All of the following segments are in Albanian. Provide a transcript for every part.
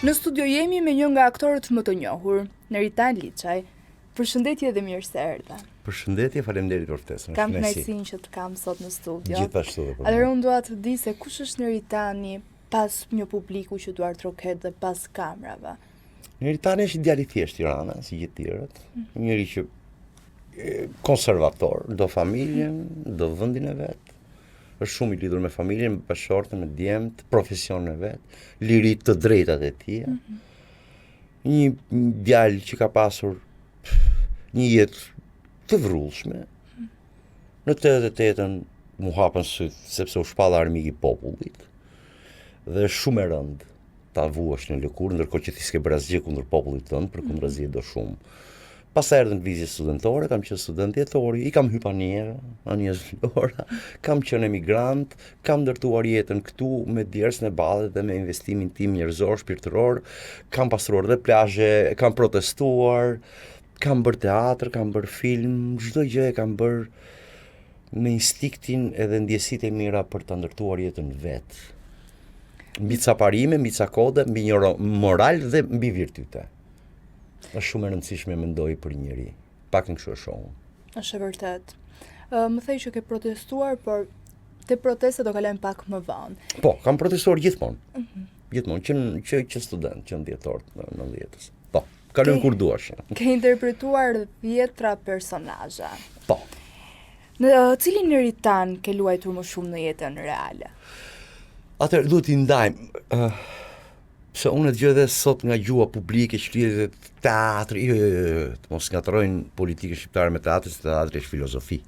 Në studio jemi me një nga aktorët më të njohur, Neritan Liçaj. Përshëndetje dhe mirë se erdha. Përshëndetje, faleminderit për ftesën. Kam kënaqësinë që të kam sot në studio. Gjithashtu dhe për Atëherë unë dua të di se kush është Neritani pas një publiku që duar troket dhe pas kamerave. Neritani është djalë i thjeshtë i Tiranës, si gjithë tjerët. Njëri që konservator, do familjen, do vendin e vet. Është shumë i lidhur me familjen, me bashortën, me djemt, profesionin e vet, liri të drejtat e tij. Një djalë që ka pasur një jetë të vrullshme. Në 88-ën mu hapën syt sepse u shpalla armik i popullit. Dhe shumë e rënd ta vuash në lëkurë, ndërkohë që ti s'ke bërë asgjë kundër popullit tënd, për kundërzi do shumë. Pastaj erdhën vizje studentore, kam qenë student jetori, i kam hyrë Anies Vlora, kam qenë emigrant, kam ndërtuar jetën këtu me djersën e ballet dhe me investimin tim njerëzor, shpirtëror, kam pastruar dhe plazhe, kam protestuar, kam bërë teatr, kam bërë film, çdo gjë e kam bërë me instiktin edhe ndjesitë e mira për ta ndërtuar jetën vet. Mbi ca parime, mbi ca kode, mbi një moral dhe mbi virtyte. Është shumë e rëndësishme mendoj për njëri. Paktën kështu e shoh. Është e vërtet. Më thej që ke protestuar, por te protestat do kalojmë pak më vonë. Po, kam protestuar gjithmonë. Gjithmonë, që student, që ndjetor në 90-s. Po, kalojmë kur duash. Ke interpretuar 10 personazhe. Po. Në cilin Neritan ke luajtur më shumë në jetën reale? Atëherë duhet t'i ndajmë. Se unë e dëgjoj edhe sot nga gjua publike që lidhet teatri, të mos ngatrojnë politikën shqiptare me teatrin, se teatri është filozofi.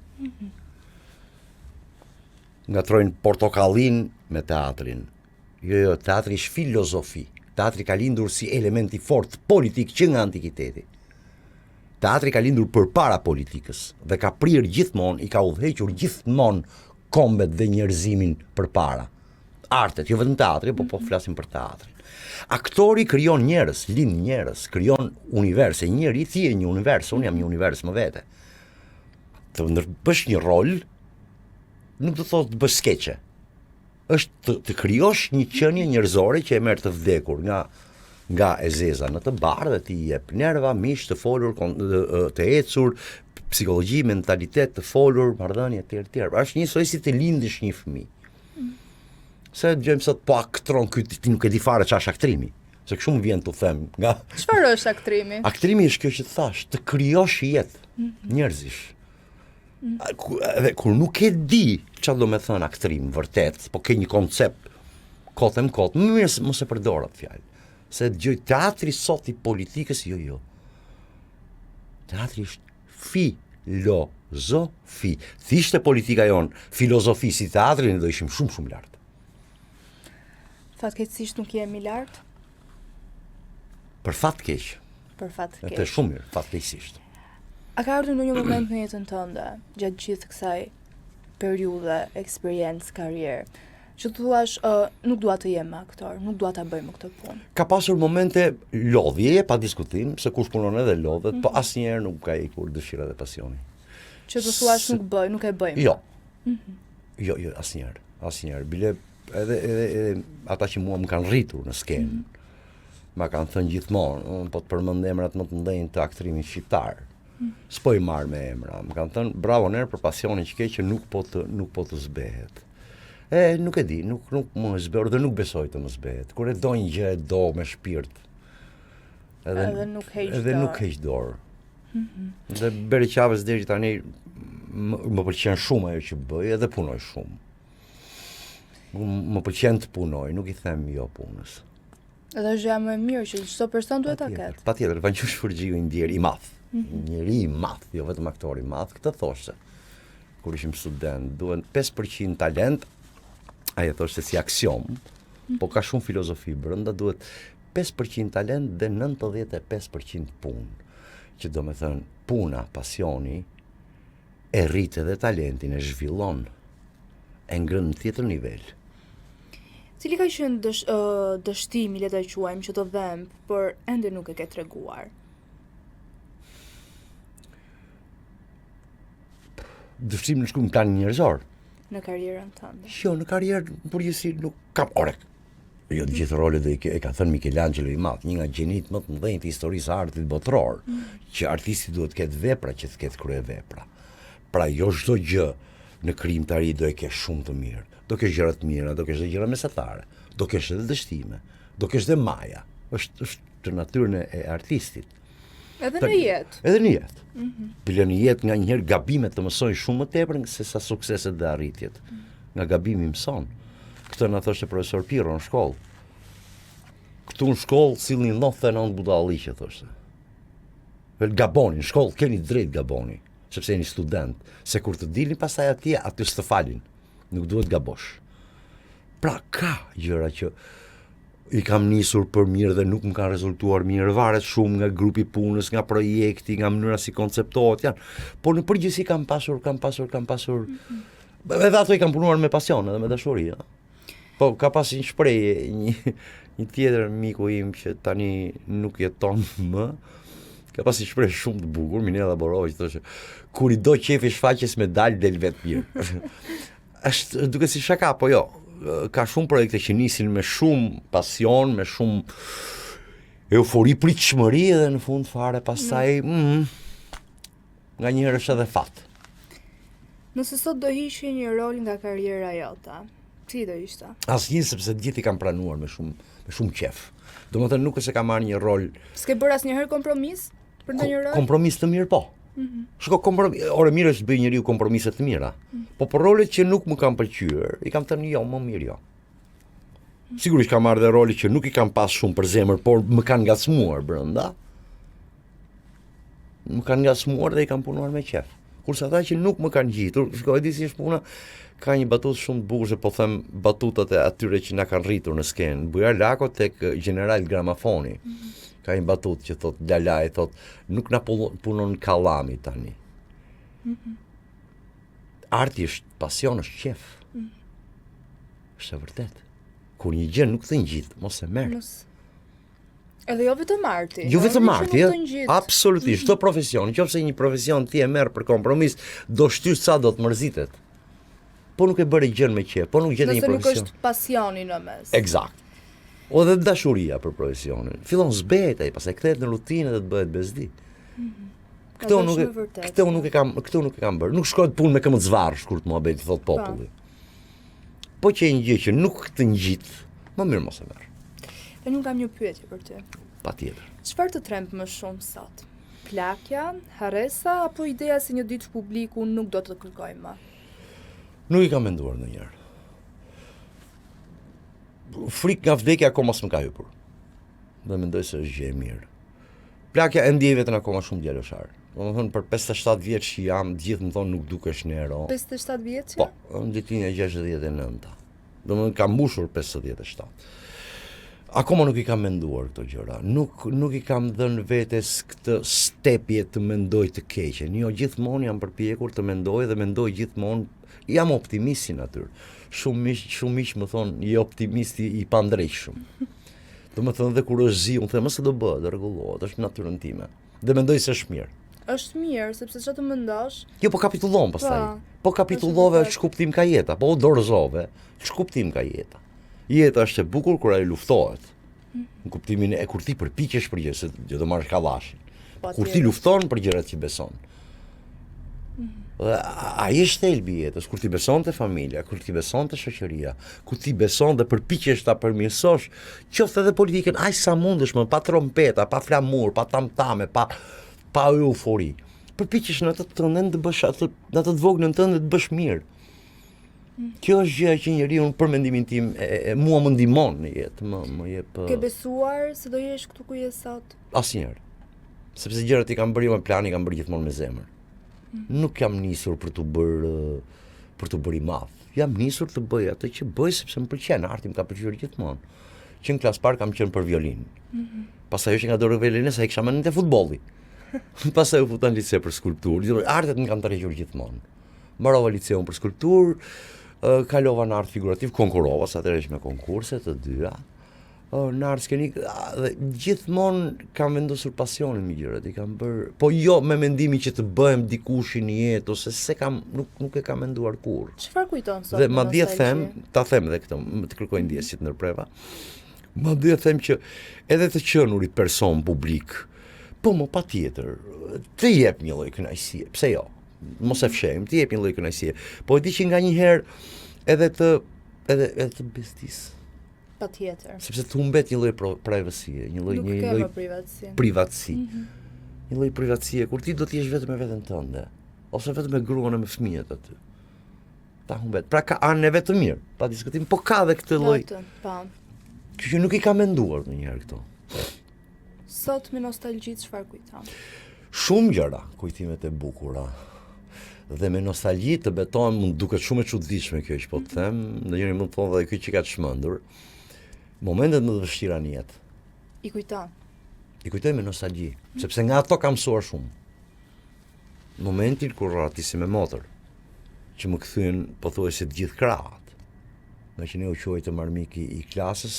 Ngatrojnë portokallin me teatrin. Jo, teatri është filozofi. Teatri ka lindur si element i fortë politik që nga antikiteti. Teatri ka lindur përpara politikës dhe ka prirë gjithmonë, i ka udhëhequr gjithmonë kombet dhe njerëzimin përpara. Artet, jo vetëm teatri, po flasim për teatrin. Aktori krijon njerëz, lind njerëz, krijon universe. Njëri ti je një univers, unë jam një univers më vete. Të bësh një rol, nuk do thotë të bësh skeqe. Është të krijosh një qenie njerëzore që e merr të vdekur nga e zeza në të bardhë dhe ti jep nerva, mish, të folur, të ecur, psikologji, mentalitet, të folur, marrëdhënie etj. Është njësoj si të lindësh një fëmijë. Se dëgjojmë sot po aktron ky, ti nuk e di fare ç'është aktrimi. Se kështu më vjen t'u them nga. Çfarë është aktrimi? Aktrimi është kjo që thash, të krijosh jetë njerëzish. Edhe kur nuk e di çfarë do të thënë aktrim vërtet, po ke një koncept kot, më mirë mos e përdor atë fjalë. Se dëgjoj teatri sot i politikës, jo. Teatri është filozofi. Thishte politika jon, filozofi si teatri, ne do ishim shumë lart. Fatkeqësisht nuk jemi lart? Për fat keq. Për fat keq. Është shumë mirë, fatkeqësisht. A ka ardhur ndonjë moment në jetën tënde, gjatë gjithë kësaj periudhe, eksperiencë, karrierë, që thuash, nuk dua të jem aktor, nuk dua ta bëj më këtë punë? Ka pasur momente lodhje, pa diskutim, se kush punon edhe lodhet, po asnjëherë nuk ka ikur dëshira dhe pasioni. Që të thuash nuk e bëj. Jo. Jo, asnjëherë. Bile edhe ata që mua më kanë rritur në skenë, ma kanë thënë gjithmonë, po të përmend emrat më të mëdhenj të aktrimit shqiptar. S'po i marr me emra, më kanë thënë bravo Ner për pasionin që ke që nuk po të zbehet. Nuk e di, nuk më zbehet dhe nuk besoj të më zbehet. Kur e do një gjë e do me shpirt. Edhe nuk heq dorë. Dhe Beri Qavës deri tani më pëlqen shumë ajo që bëj edhe punoj shumë. Më pëlqen të punoj, nuk i them jo punës. Edhe është gjë më e mirë që çdo person duhet ta ketë. Patjetër, Vanqush Furxhiu i ndjer i madh. Njëri i madh, jo vetëm aktor i madh, këtë thoshte. Kur ishim student, duhen 5% talent, ai e thoshte si aksiom, po ka shumë filozofi brenda, duhet 5% talent dhe 95% punë. Që do me thënë, puna, pasioni, e rritë edhe talentin, e zhvillon, e ngrën në tjetër nivel. Cili ka qenë dështimi, le ta quajmë, që të dhem, por ende nuk e ke treguar? Dështimi në shkum plan njerëzor. Në karrierën tënde. Jo, në karrierë, në përgjithësi nuk kam orek. Jo të gjithë rolet e ka thënë Michelangelo i madh, një nga gjenit më të mëdhenj të historisë së artit botror, që artisti duhet të ketë vepra që të ketë kryevepra. Pra jo çdo gjë në krijimtari do e kesh shumë të mirë. Do kesh gjëra të mira, do kesh edhe gjëra mesatare, do kesh edhe dështime, do kesh edhe maja. Është të natyrën e artistit. Edhe në jetë. Edhe në jetë. Bile në jetë nga njëherë gabimet të mësojnë shumë më tepër se sa sukseset dhe arritjet. Nga gabimi mëson. Këtë na thoshte profesor Pirro në shkollë. Këtu në shkollë sillnin 99 budalliqe thoshte. Vel gaboni, në shkollë keni drejt gaboni, sepse jeni student, se kur të dilni pastaj atje, aty s'të falin. Nuk duhet gabosh. Pra ka gjëra që i kam nisur për mirë dhe nuk më kanë rezultuar mirë, varet shumë nga grupi punës, nga projekti, nga mënyra si konceptohet janë. Por në përgjithësi kam pasur. Edhe ato i kam punuar me pasion edhe me dashuri. Po ka pas një shprehje, një tjetër miku im që tani nuk jeton më, ka pas një shprehje shumë të bukur, Minella Borova, që thoshte, kur i do qefi shfaqjes me dal del vet mirë. Është duke si shaka, po jo. Ka shumë projekte që nisin me shumë pasion, me shumë eufori, pritshmëri edhe në fund fare pastaj nga njëherë është edhe fat. Nëse sot do hiqe një rol nga karriera jote, si do ishte? Asnjë, sepse gjithë i kam pranuar me shumë qef. Domethënë nuk është se kam marrë një rol. S'ke bërë asnjëherë kompromis për ndonjë rol? Kompromis të mirë po. Shko kompromis, ore mirë është bëj njeriu kompromise të mira. Po për rolet që nuk më kanë pëlqyer, i kam thënë jo, më mirë jo. Sigurisht kam marrë dhe role që nuk i kam pas shumë për zemër, por më kanë ngacmuar brenda. Më kanë ngacmuar dhe i kam punuar me qef. Kurse ata që nuk më kanë gjitur, shkoj di si është puna, ka një batutë shumë të bukur, se po them batutat e atyre që na kanë rritur në skenë. Bujar Lako tek General Gramafoni. Ka një batutë që thot Lalaj, thot nuk na punon kallami tani. Arti është pasion, është qef. Është e vërtet. Kur një gjë nuk të ngjit, mos e merr. Edhe jo vetëm arti. Jo vetëm arti, absolutisht. Çdo profesion, nëse një profesion ti e merr për kompromis, do shtysh sa do të mërzitet. Po nuk e bëre gjën me qef, po nuk gjetë një profesion. Nëse nuk është pasioni në mes. Eksakt. O dhe dashuria për profesionin. Fillon zbehet ai, pastaj kthehet në rutinë dhe të bëhet bezdi. Këto nuk e kam bërë. Nuk shkoj të punë me këmbëzvarr, shkurt muhabeti thot populli. Po që një gjë që nuk të ngjit, më mirë mos e merr. E nuk kam një pyetje për ty. Patjetër. Çfarë të tremb më shumë sot? Plakja, harresa apo ideja se një ditë publiku nuk do të kërkoj më? Nuk i kam menduar ndonjëherë. Frikë nga vdekja akoma s'më ka hyrë. Dhe mendoj se është gjë e mirë. Plakja e ndjej veten akoma shumë djaloshar. Domethënë për 57 vjeç që jam, gjithë më thonë nuk dukesh një hero. 57 vjeç? Po, në ditën e 69. Domethënë kam mbushur 57. Akoma nuk i kam menduar këto gjëra. Nuk i kam dhënë vetes këtë stepje të mendoj të keqen. Jo, gjithmonë jam përpjekur të mendoj dhe mendoj gjithmonë. Jam optimist si natyrë. Shumë miq më thonë, je optimisti i pandrejshëm. Domethënë dhe kur është zi, unë them mos e do bëhet, do rregullohet, është natyrën time. Dhe mendoj se është mirë. Është mirë, sepse çfarë të mendosh? Jo, po kapitullon pastaj. Po kapitullove, ç'kuptim ka jeta, po dorëzove, ç'kuptim ka jeta. Jeta është e bukur kur ai luftohet. Në kuptimin e kur ti përpiqesh për gjë, se do të marrësh kallashin. Kur ti lufton për gjërat që beson. Ai është thelbi i jetës, kur ti beson te familja, kur ti beson te shoqëria, kur ti beson dhe përpiqesh ta përmirësosh, qoftë edhe politikën aq sa mundesh, më pa trompeta, pa flamur, pa tamtame, pa eufori. Përpiqesh në atë të tëndën të bësh atë, në atë të voglën tënde të bësh mirë. Kjo është gjëja që njeriu për mendimin tim mua më ndihmon në jetë, më jep. Ke besuar se do jesh këtu ku je sot? Asnjëherë. Sepse gjërat i kam bërë me plan, i kam bërë gjithmonë me zemër. Nuk jam nisur për të bërë i madh. Jam nisur të bëj atë që bëj sepse më pëlqen, arti më ka pëlqyer gjithmonë. Që në klas parë kam qenë për violinë. Pastaj që nga dorë violinë sa kisha mendin te futbolli. Pastaj u futan në lice për skulpturë. Artet më kanë tërhequr gjithmonë. Mbarova liceun për skulpturë, kalova në art figurativ, konkurova, sa atëherë me konkurse të dyja. në art skenik, dhe gjithmonë kam vendosur pasionin me gjërat, i kam bërë, po jo me mendimin që të bëhem dikush në jetë, ose se kam, nuk e kam menduar kurrë. Çfarë kujton sot? Dhe madje ta them edhe këtë, të kërkoj ndjesë që të ndërpreva. Madje them që edhe të qenurit person publik, po më patjetër, të jep një lloj kënaqësie, pse jo? Mos e fshem, të jep një lloj kënaqësie. Po e di që nganjëherë edhe të bezdis. Patjetër. Sepse të humbet një lloj privacy, një lloj privatësi. Një lloj privatësie kur ti do të jesh vetëm me veten tënde, ose vetëm me gruan e me fëmijët aty. Ta humbet. Pra ka anën e vet të mirë, pa diskutim, po ka edhe këtë lloj. Që nuk i kam menduar ndonjëherë këto. Sot me nostalgji çfarë kujton? Shumë gjëra, kujtimet e bukura. Dhe me nostalgji të betohem, më duket shumë e çuditshme kjo që po të them, ndonjëherë mund të thonë dhe kjo që ka të shmendur. Momentet më të vështira në jetë. I kujton? I kujtoj me nostalgji, sepse nga ato kam mësuar shumë. Momentin kur ratisi me motor, që më kthyen pothuajse të gjithë krahët. Nga që ne u quajtëm armiki i klasës,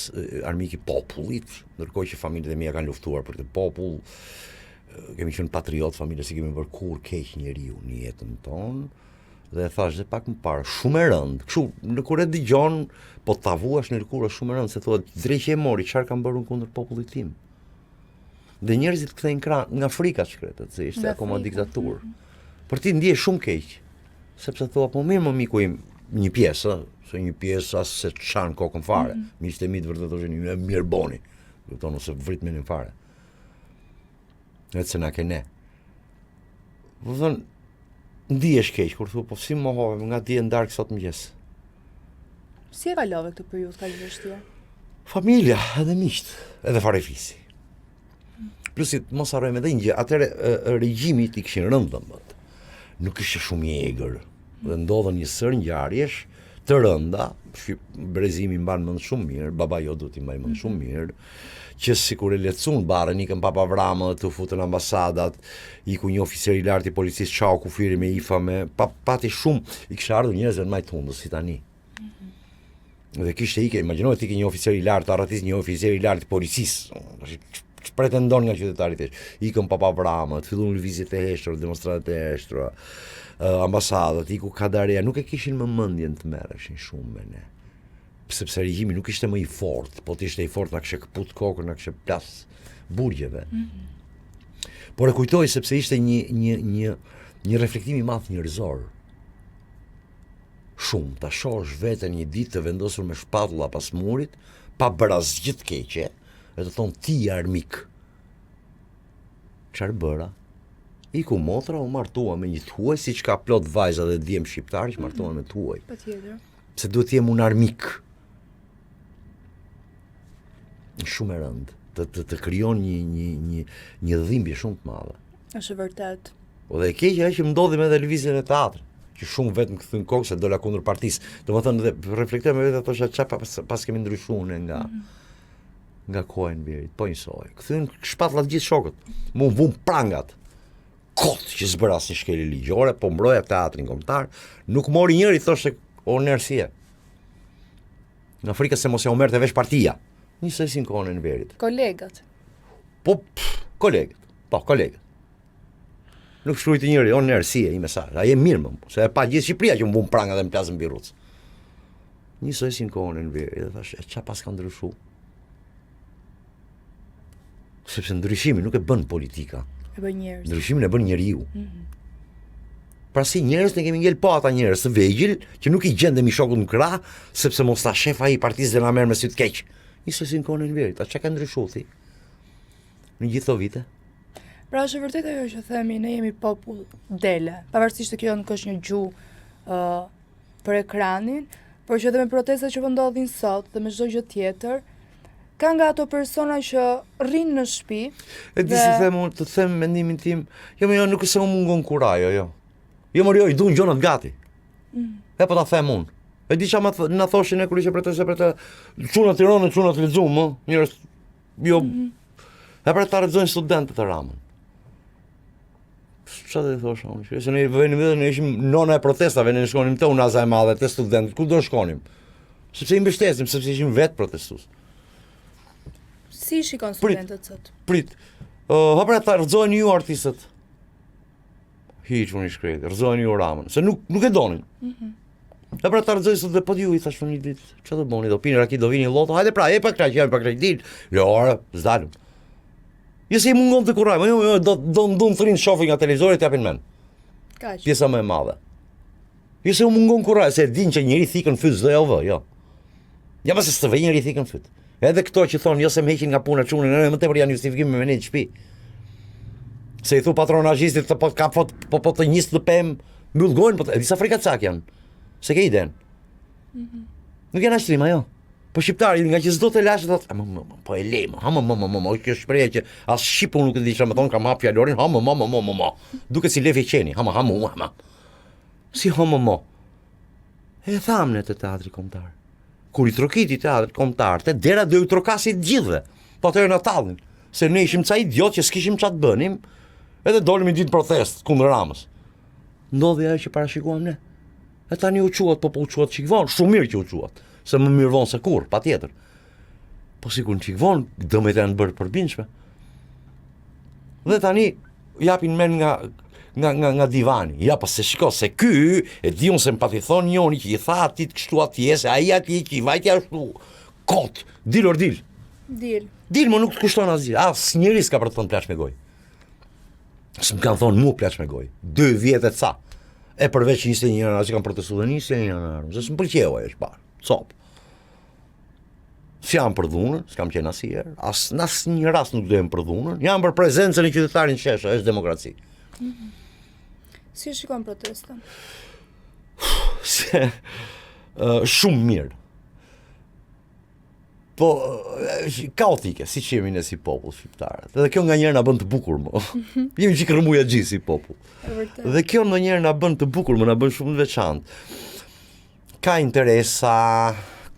armiki i popullit, ndërkohë që familjet e mia kanë luftuar për këtë popull. Kemi qenë patriot, familja si kemi bërë kur keq njeriu në jetën tonë. Dhe e thash dhe pak më parë, shumë e rëndë, kështu, në kur e dëgjon, po të tavuash në lëkurë shumë e rëndë, se thua, drejqe e mori, çfarë kam bërë kundër popullit tim. Dhe njerëzit kthejnë krah nga frika shkretët, se ishte akoma diktaturë. Për ti ndje shumë keq, sepse thua, po mirë më miku im, një pjesë, se një pjesë as se çan kokën fare. Miqtë e mi të vërtet thoshin, ju mirë boni, kupton ose vrit menin fare. Vetë se na ke ne. Po thon, ndihesh keq kur thua, po si më mohove nga dje ndark sot mëngjes. Si e kalove këtë periudhë kaq vështirë? Familja, edhe miqt, edhe farefisi. Plusit, mos harrojmë edhe një gjë, atëherë regjimit i kishin rënë dhëmbët. Nuk ishte shumë i egër. Dhe ndodhen një sër ngjarjesh të rënda, Brezimi mban mend shumë mirë, baba jo duhet i mbaj mend shumë mirë, që sikur e lehtësuan barën, ikën papa Vrama të futën ambasadat, iku një oficer i lartë i policisë çau kufiri me IFA me pati shumë, i kisha ardhur njerëz në majtundës si tani. Dhe kishte ikë, imagjinoj të ikë një oficer i lartë, arratis një oficer i lartë i policisë. Që pretendon nga qytetarit e ikën papa Vrama, të filluan lëvizjet e heshtura, demonstratat e heshtura, ambasadat, iku Kadareja, nuk e kishin më mendjen të merreshin shumë me ne. Sepse regjimi nuk ishte më i fortë, po të ishte i fortë na kishte kaput kokën, na kishte plas burgjeve. Por e kujtoj sepse ishte një reflektim i madh njerëzor. Shumë, ta shohësh veten një ditë të vendosur me shpatulla pas murit, pa bërë asgjë të keqe, e të thonë ti armik. Çfarë bëra? Iku motra, u martua me një thuaj, siç ka plot vajza dhe djem shqiptar që martohen me thuaj. Patjetër. Se duhet të jem un armik. Shumë e rëndë, të krijon një dhimbje shumë të madhe. Është vërtet. Po dhe e keqja që më ndodhi me edhe lëvizjen e teatrit, që shumë vetë më kthyn kokë se dola kundër partisë. Domethënë dhe reflektoj me vetë thosha çfarë pas kemi ndryshuar nga koha e Enverit, po njësoj. Kthyn shpatullat gjithë shokët. Mu vum prangat. Kot që s'bëra asnjë shkelje ligjore, po mbroja teatrin kombëtar, nuk mori njëri thoshte o nersie. Në frikë se mos e merrte vesh partia. Njësoj si në kohën e Enverit. Kolegët. Po, kolegët. Po, kolegët. Nuk shkruajti njëri, o nersie, i mesazh. Ai e mirë më, se e pa gjithë Shqipëria që më vum pranga dhe më plasën birruc. Njësoj si në kohën e Enverit, dhe thash, çfarë pas ka ndryshuar? Sepse ndryshimi nuk e bën politika. E bën njerëz. Ndryshimin e bën njeriu. Pra si njerëz ne kemi ngel po ata njerëz të vegjël që nuk i gjendemi shokut në krah, sepse mos ta shef ai partisë dhe na merr me sy të keq. Nisë si në kohën e Enverit, çka ka ndryshuar ti? Në gjithë këto vite? Pra është vërtet ajo që themi, ne jemi popull dele, pavarësisht të kjo nuk është një gjuhë për ekranin, por që edhe me protestat që po ndodhin sot dhe me çdo gjë tjetër, ka nga ato persona që rrinë në shtëpi. E di si them unë, të them mendimin tim, jo nuk është se unë mungon kurajo, jo. Jo më i duan gjonat gati. E po ta them unë. E di çfarë na thoshin ne kur ishte protesta për të çuna Tiranë, çuna të lexuam, njerëz jo. E pra ta rrezojnë studentët të Ramën. Çfarë do thosha unë? Se ne ne ishim nona e protestave, ne shkonim te unaza e madhe te studentët, ku do shkonim? Sepse i mbështesim, sepse ishim vetë protestues. Si shikon studentët sot? Prit. Hapër ata rrëzojnë ju artistët. Hiç unë i shkret, rrëzojnë ju Ramën, se nuk e donin. Hapër ata rrëzojnë sot dhe po ju i thash një ditë, çfarë do bëni, do pini raki, do vini loto, hajde pra, e pa kraq, dil. Jo, ora, s'dalëm. Jo se i mungon të kurraj, jo, do ndum thrin shofi nga televizori të japin mend. Kaq. Pjesa më e madhe. Jo se u mungon kurraj, se din që njëri thikën fyt s'do ja vë, jo. Ja pas se vë njëri thikën fyt. Edhe këto që thonë jo se më heqin nga puna çunin, më tepër janë justifikim me në shtëpi. Se i thu patronazhistit të po të njësë të pemë, mbyll gojnë, po disa frikacak janë. Se ke iden. Nuk janë ashtrim, ajo. Po shqiptari nga që s'do të lash thotë, po e lejmë, kjo shprehje që as shqipu nuk e di çfarë më thon, kam hap fjalorin, duket si Levi Qeni, Si E thamë në të teatri kombëtar. Kur i trokiti teatri kombëtar, te dera do i trokasi të gjithëve. Po atëherë na tallnin, se ne ishim ca idiot që s'kishim ç'a të bënim, edhe dolëm i ditë protest kundër Ramës. Ndodhi ajo që parashikuam ne. E tani u quat, po u quat çikvon, shumë mirë që u quat. Se më mirë vonë se kur, patjetër. Po sikur në çikvon, dëmet janë bërë përbindshme. Dhe tani japin men nga divani. Ja, pas se shiko, se ky e di unë se më pati thonë njoni që i tha atit kështu atje, se aji atje që i vajtja ashtu. Kot, dil or dil. Dil, më nuk të kushton asgjë. As njëri s'ka për të thonë plaç me gojë. Së më kanë thonë mu plaç me gojë. 2 vjet e ca. E përveç 21 janar që kanë protestuar 21 janar. Se s'më pëlqeu ajo është parë. Cop. S'jam për dhunën, s'kam qenë asnjëherë. As në asnjë rast nuk dojem për dhunën. Jam për prezencën e qytetarit shesha, është demokraci. Si shikon protestën? Shumë mirë. Po, kaotike, si që jemi ne si popull shqiptarët. Edhe kjo nga njerë na bën të bukur, mo. Jemi që kërmuja gjithë si popull. Dhe kjo nga njerë na bën të bukur, më na bën shumë të veçantë. Ka interesa,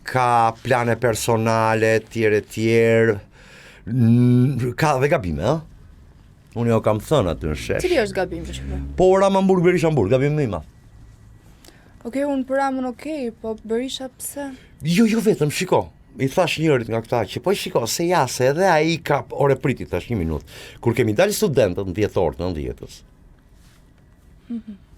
ka plane personale, tjerë, ka dhe gabime, ha? Unë jo kam thënë aty në shesh. Cili është gabimi që bë? Po Rama Hamburg, Berisha Hamburg, gabim më i madh. Okej, unë për Ramën po Berisha pse? Jo vetëm, shiko. I thash njërit nga këta që po shiko, se ja, se edhe ai ka, ore priti, thash 1 minutë. Kur kemi dalë studentët në dhjetor të 90-s.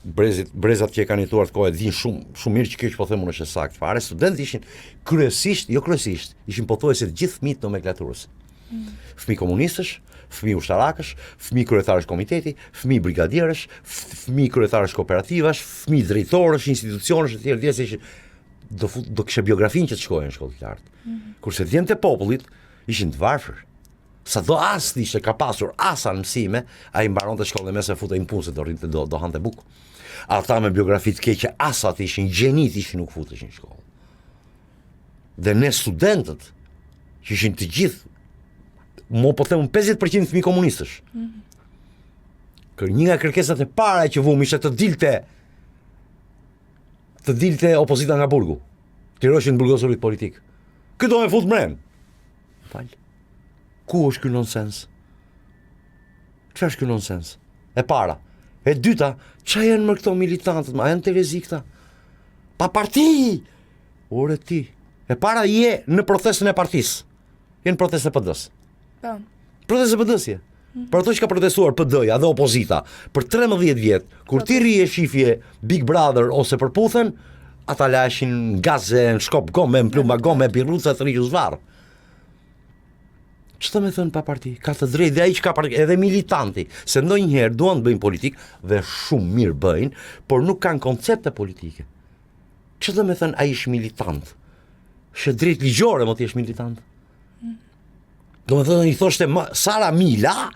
Brezat që e kanë jetuar të kohë e din shumë mirë që kjo që po them unë është saktë fare. Studentët ishin kryesisht, ishin pothuajse të gjithë fëmijë të nomenklaturës. Fëmijë komunistësh, fëmijë ushtarakësh, fëmijë kryetarësh komiteti, fëmijë brigadierësh, fëmijë kryetarësh kooperativash, fëmijë drejtorësh, institucionesh e tjerë se ishin do kishe biografinë që të shkojnë në shkollë të lartë. Kurse djemtë e popullit ishin të varfër. Sado as ishte ka pasur asa në mësime, ai mbaronte shkollën e mesme futej në punë se do hante bukë. Ata me biografi të keqe asat ishin gjenit, nuk futeshin në shkollë. Dhe ne studentët që ishin të gjithë, po them 50% fëmijë komunistësh. Një nga kërkesat e para që vum ishte të dilte opozita nga burgu. Të rroshin burgosurit politik. Këto me fut mren. Fal. Ku është ky nonsens? Çfarë është ky nonsens? E para. E dyta, ç'a janë më këto militantët? Ma janë terezi këta? Pa parti! Ore ti. E para je në protestën e partisë. Je në protestën e PD-s. Po. Protestën e PD-s je. Për ato që ka protestuar PD-ja dhe opozita për 13 vjet, kur ti rrije shifje Big Brother ose përputhen, ata lashin gaze në shkop gome, në plumba gome, birruca të rriqës varë. Ç'të më thënë pa parti? Ka të drejtë dhe ai që ka parti, edhe militanti, se ndonjëherë duan të bëjnë politikë dhe shumë mirë bëjnë, por nuk kanë koncepte politike. Ç'të më thënë ai është militant? Është drejt ligjore mo ti je militant. Do më thënë, i thoshte Sara Mila,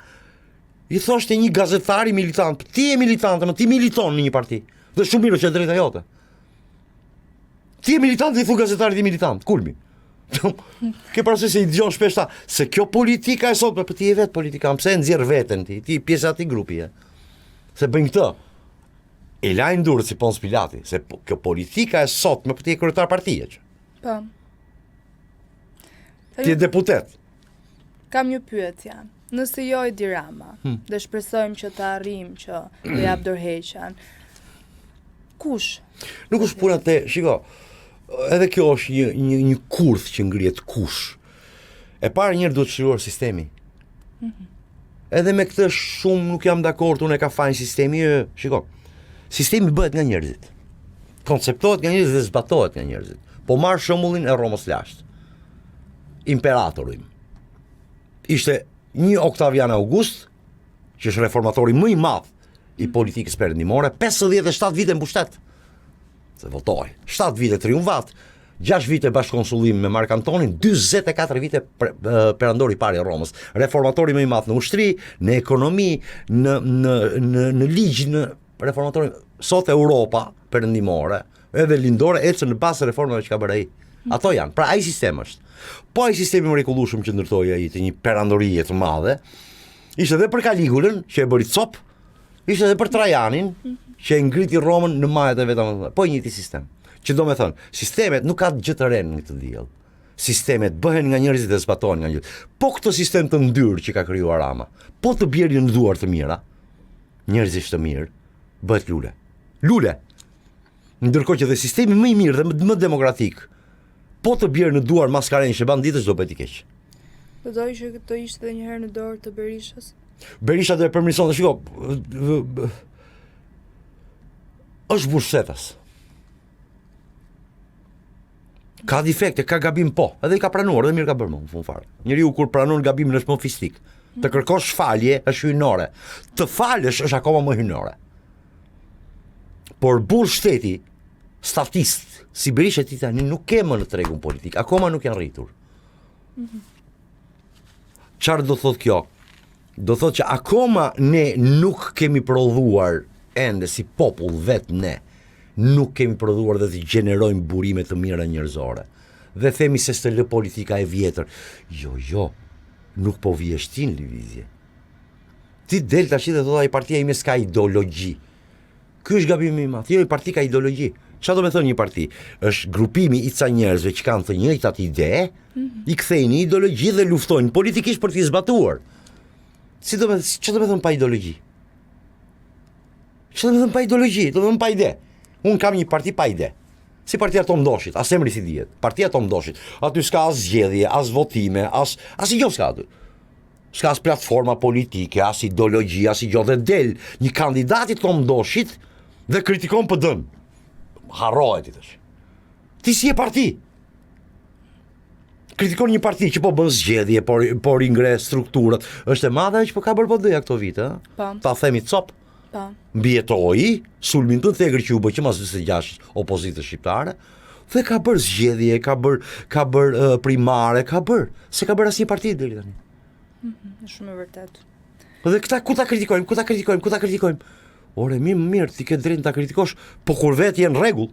i thoshte një gazetari militant, ti je militant, ti militon në një parti, dhe shumë mirë që e drejta jote. Ti je militant, i thu gazetari ti militant, kulmi. Ke parasysh se i dëgjon shpesh ta, se kjo politika e sotme, për ti je vetë politika, pse e nxjerr veten ti pjesa e grupi je. Se bëjnë këtë. E lajnë durët si Pons Pilati, se kjo politika e sotme, për ti je kryetar partije. Po. Ti je deputet. Kam një pyetje. Nëse jo i di Rama, dhe shpresojmë që të arrijmë që të jap dorëheqjen. Kush? Nuk është puna te, shiko, edhe kjo është një kurth që ngrihet kush. E para njërë duhet shëruar sistemi. Edhe me këtë shumë nuk jam dakord, unë e ka fajnë sistemi, shiko, sistemi bëhet nga njerëzit. Konceptohet nga njerëzit dhe zbatohet nga njerëzit. Po marr shembullin e Romës lashtë. Imperatori. Ishte një Octavian August, që është reformatori më i madh i politikës perëndimore, 57 vite në pushtet. Se votoi. 7 vite triumvat, 6 vite bashkëkonsullim me Mark Antonin, 44 vite perandori i parë i Romës, reformatori më i madh në ushtri, në ekonomi, në ligj, në reformatori. Sot Europa perëndimore, edhe lindore ecën në bazë reformave që ka bërë ai. Ato janë. Pra ai sistem është. Po ai sistemi mrekullueshëm që ndërtoi ai të një perandorie të madhe, ishte edhe për Caligulën, që e bëri cop, ishte edhe për Trajanin, që e ngriti Romën në majet e veta. Po njëjti sistem. Që do me thënë, sistemet nuk ka gjë të rënë në këtë diell. Sistemet bëhen nga njerëzit dhe zbatohen nga njerëzit. Po këtë sistem të ndyrë që ka krijuar Rama, po të bjerë në duar të mira, njerëzisht të mirë, bëhet lule. Lule. Ndërkohë që dhe sistemi më i mirë dhe më demokratik, po të bjerë në duar maskarenjë që banditës do bëhet i keq. Do doj që këtë ishte edhe një herë në dorë të Berishës. Berisha do e përmirëson, shiko, është burshetas. Ka defekte, ka gabim po, edhe i ka pranuar, edhe mirë ka bërë më në fund fare. Njeriu kur pranon gabimin është më fisnik. Të kërkosh falje është hynore. Të falësh është akoma më hynore. Por burr shteti, statist, si Berisha ti tani nuk ke më në tregun politik, akoma nuk janë rritur. Çfarë do thot kjo? Do thot që akoma ne nuk kemi prodhuar ende si popull vetë ne. Nuk kemi prodhuar dhe të gjenerojmë burime të mira njerëzore. Dhe themi se s'të lë politika e vjetër. Jo, nuk po vjeshtin lëvizje. Ti del tash dhe thot ai partia ime s'ka ideologji. Ky është gabimi i madh. Jo, i parti ka ideologji. Çfarë do të thonë një parti? Është grupimi i ca njerëzve që kanë të njëjtat ide, i kthejnë një ideologji dhe luftojnë politikisht për t'i zbatuar. Çfarë do të thonë pa ideologji? Çfarë do të thonë pa ideologji? Do të thonë pa ide. Unë kam një parti pa ide. Si partia Tom Doshit, as emri si dihet. Partia Tom Doshit. Aty s'ka as zgjedhje, as votime, as i gjë s'ka aty. S'ka as platforma politike, as ideologji, as i gjë dhe del një kandidat i Tom Doshit dhe kritikon PD-n. Harrohet i tash. Ti si e parti? Kritikon një parti që po bën zgjedhje, por i ngre strukturat. Është e madhe që po ka bërë PD-ja këto vite, ëh? Ta themi cop. Mbjetoi sulmin të thegër që u bë që mas 26 opozitës shqiptare, dhe ka bërë zgjedhje, ka bërë primare, ka bërë, se ka bërë asnjë parti deri tani. Është shumë e vërtetë. Dhe këta ku ta kritikojmë? Ore, mirë, ti ke drejtë ta kritikosh, po kur vetë je në rregull.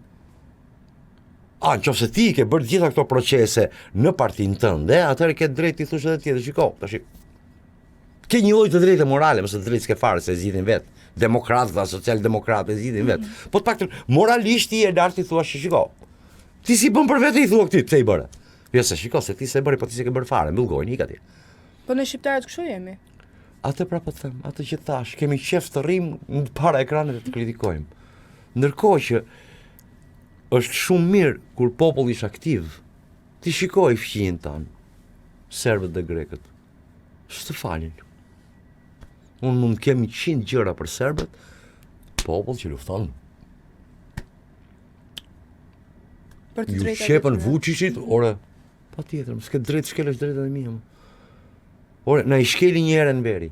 Nëse ti ke bërë gjitha këto procese në partinë tënde, atëherë ke drejtë ti thosh edhe tjetër, shiko, tash. Ke një lloj të drejtë morale, mëse të drejtë s'ke fare se zgjidhin vetë. Demokratë dhe social-demokratë zgjidhin vetë. Po të paktën moralisht i e lart i thua shiko. Ti si bën për vetë i thua këtij, pse i bëre? Jo se shiko, se ti s'e bëre, po ti s'e ke bërë fare, mbyllgojnë ik atje. Po ne shqiptarët kështu jemi. Atë pra po të them, atë që thash, kemi qef të rrim para ekraneve të kritikojmë. Ndërkohë që është shumë mirë kur populli është aktiv. Ti shikoj fqinjën tanë, serbët dhe grekët. S'të falin. Unë mund kemi 100 gjëra për serbët, popull që lufton. Ju shepën Vučićit, ore, pa tjetër, s'ke drejtë shkelesh drejtë dhe mija. Ore, na i shkeli një herë në veri.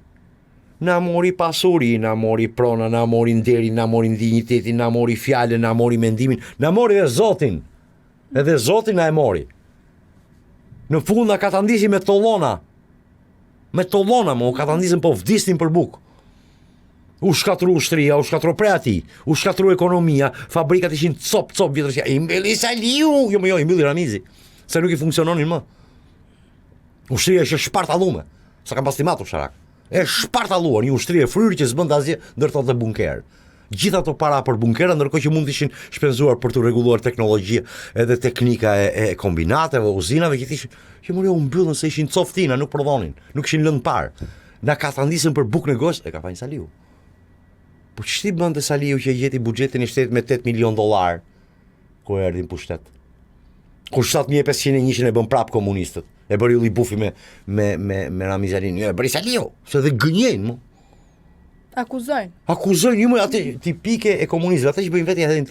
Na mori pasuri, na mori prona, na mori nderi, na mori dinjitetin, na mori fjalën, na mori mendimin, na mori dhe Zotin. Edhe Zotin na e mori. Në fund na ka ta ndisi me tollona. Me tollona, u ka ta ndisën po vdisnin për bukë. U shkatru ushtria, u shkatru prej ati, u shkatru ekonomia, fabrikat ishin cop vjetërsia, i mbylli Saliu, jo, i mbylli Ramizi, se nuk i funksiononin më. Ushtria është shpartallume, sa kam pastimatur sharak. E shpartalluar, një ushtri e fryrë që s'bën asgjë ndërtohet dhe bunker. Gjitha ato para për bunkera, ndërkohë që mund të ishin shpenzuar për të rregulluar teknologjia edhe teknika e kombinateve, uzinave, që u mbyllën se ishin coftina, nuk prodhonin, nuk ishin lënë parë. Na ka ta ndisën për bukë negos, e ka fajin Saliu. Po ç'ti bënte Saliu që gjeti buxhetin e shtetit me $8 milion kur erdhi në pushtet? Kur 7501 e bën prap komunistët. E bëri Ylli Bufi me Ramizarin. Jo, e bëri Saliu, se dhe gënjejnë mu. Akuzojnë, ju më atë tipike e komunistëve, atë që bëjnë vetë edhe në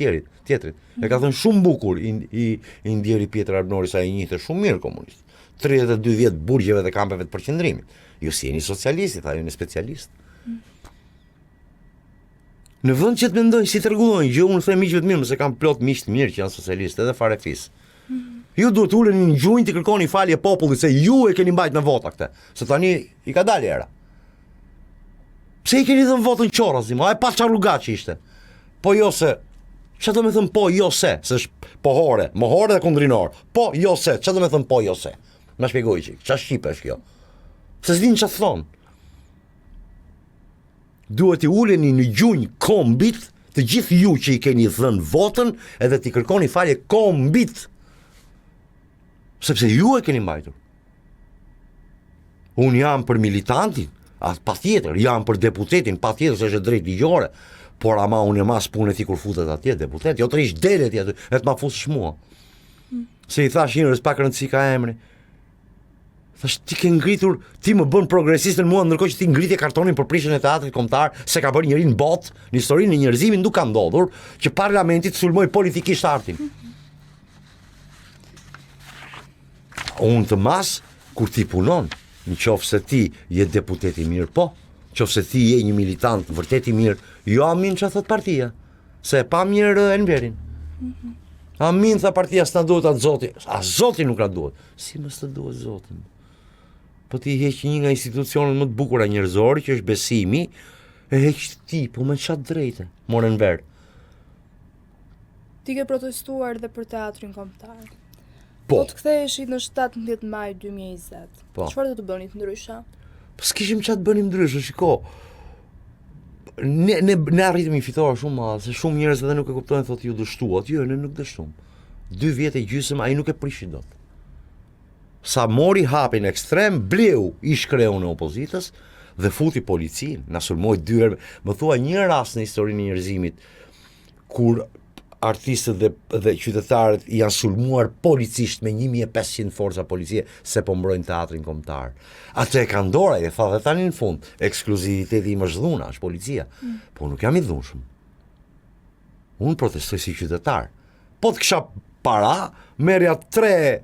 tjetrit. E ka thënë shumë bukur i ndjeri Pjetër Arbnori sa i njihte shumë mirë komunist. 32 vjet burgjeve dhe kampeve të përqendrimit. Ju si jeni socialistit, a jeni specialist. Në vend që të mendojnë si të rregullojnë gjë, unë them miqve të mirë, se kam plot miq të mirë që janë socialistë edhe farefis. Ju duhet uleni në gjunjë të kërkoni falje popullit se ju e keni mbajtur në vota këtë. Se tani i ka dalë era. Pse i keni dhënë votën qorrazi, ma e pa çfarë rrugaçi ishte. Po jo se, çfarë do të thënë po jo se është pohore, mohore dhe kundrinor. Po jo se, çfarë do të thënë po jo se. Na shpjegoj çik, çfarë shqipe është kjo? Se s'din çfarë thon. Duhet i uleni në gjunjë kombit, të gjithë ju që i keni dhënë votën, edhe t'i kërkoni falje kombit. Sepse ju e keni mbajtur. Unë jam për militantin, pa tjetër, jam për deputetin, pa tjetër se është drejt ligjore, por ama unë e mas punë e ti kur futet atje deputet, jo të rish dele tjetër, e të ma fusë shmua. Se i thash njërës pak rëndësi ka emri, thash ti ke ngritur, ti më bën progresistën mua, ndërkohë që ti ngritje kartonin për prishjen e teatrit kombëtar, se ka bërë njëri në botë, në historinë e njerëzimit nuk ka ndodhur, që parlamenti të sulmoj politikisht artin. Unë të mas, kur ti punon, në qofë se ti je deputet i mirë, po, qofë se ti je një militant vërtet i mirë, jo amin që thot partia, se pa mirë Enverin. Amin tha partia s'na duhet atë zoti, a zoti nuk na duhet. Si mos të duhet zotin? Po ti heq një nga institucionet më të bukura njerëzore, që është besimi, e heq ti, po me çat drejte, more Enver. Ti ke protestuar dhe për teatrin kombëtar. Po të ktheheshit në 17 maj 2020. Po. Çfarë do të bënit ndryshe? Po s'kishim çat bënim ndryshe, shiko. Ne arritëm një fitore shumë madhe, se shumë njerëz edhe nuk e kuptojnë, thotë ju dështuat. Jo, ne nuk dështuam. 2 vjet e gjysmë ai nuk e prishi dot. Sa mori hapin ekstrem, bleu ish kreun e opozitës dhe futi policin, na sulmoi 2 herë. Më thua një rast në historinë e njerëzimit kur artistët dhe qytetarët janë sulmuar policisht me 1500 forca policie se po mbrojnë teatrin kombëtar. Atë e ka ndora, e tha dhe tani në fund, ekskluziviteti im është dhuna, është policia. Po nuk jam i dhunshëm. Unë protestoj si qytetar. Po të kisha para, merja 3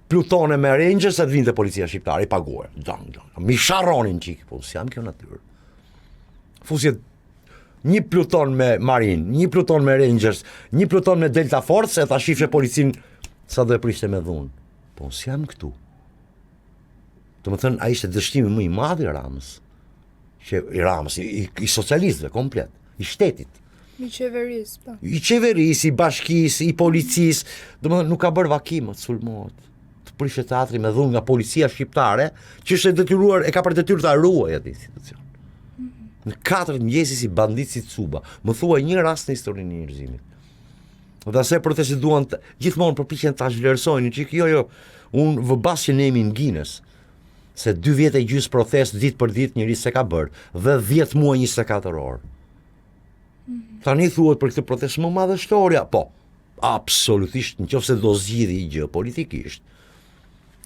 plutone me Rangers e të vinte policia shqiptare, i paguar. Mi sharronin qik, po s'jam kjo natyrë. Fusjet një pluton me Marine, një pluton me Rangers, një pluton me Delta Force, e ta shifre policin sa do e prishte me dhunë. Po s'jam këtu. Të më thënë, a ishte dështimi më i madh i Ramës. I socialistëve komplet, i shtetit. I qeverisë, po. I qeverisë, i bashkisë, i policisë, do më thënë, nuk ka bërë vakimët, sulmohet. Të prishte teatri me dhunë nga policia shqiptare, që është detyruar, e ka për detyrë ta ruajë atë institucion. Në 4 mëngjesi si bandit si Cuba. Më thua një rast në historinë e njerëzimit. Dhe se protestit duan gjithmonë përpiqen ta zhvlerësojnë, që jo, unë vëbas që ne jemi në Guinness, se 2 vjet e gjys protest ditë për ditë njëri se ka bërë, dhe 10 muaj 24 orë. Tani thuhet për këtë protest më madhështoria, po, absolutisht, nëse do zgjidhë i gjë politikisht,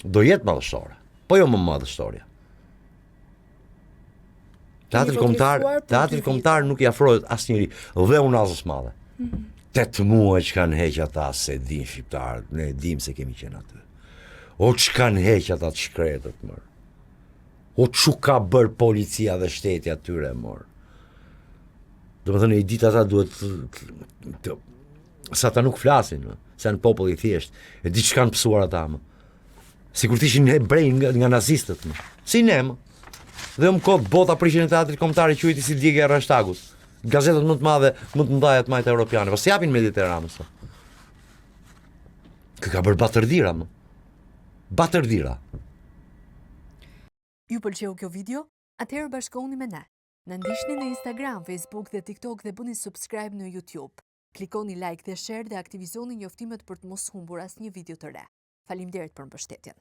do jetë madhështore, po jo më madhështoria. Teatri kombëtar nuk i afrohet asnjëri, dhe unazës madhe. 8 muaj që kanë heq ata se din shqiptarët, ne dim se kemi qenë aty. O që kanë heq ata të shkretët, mërë. O që ka bërë policia dhe shteti atyre, mërë. Do më thënë, i ditë ata duhet, sa ata nuk flasin, se janë popull i thjesht, e di që kanë pësuar ata, më. Si kur t'ishin hebrej nga nazistët, më. Si ne, më. Dhe më kodë bota prishin e teatrit kombëtar i quajti si djegja e Rashtagut. Gazetat më të madhe, më të mëdha të majtë europiane, po s'japin Mediteranës. Kë ka bërë batërdira, më. Batërdira. Ju pëlqeu kjo video? Atëherë bashkohuni me ne. Na ndiqni në Instagram, Facebook dhe TikTok dhe bëni subscribe në YouTube. Klikoni like dhe share dhe aktivizoni njoftimet për të mos humbur asnjë video të re. Faleminderit për mbështetjen.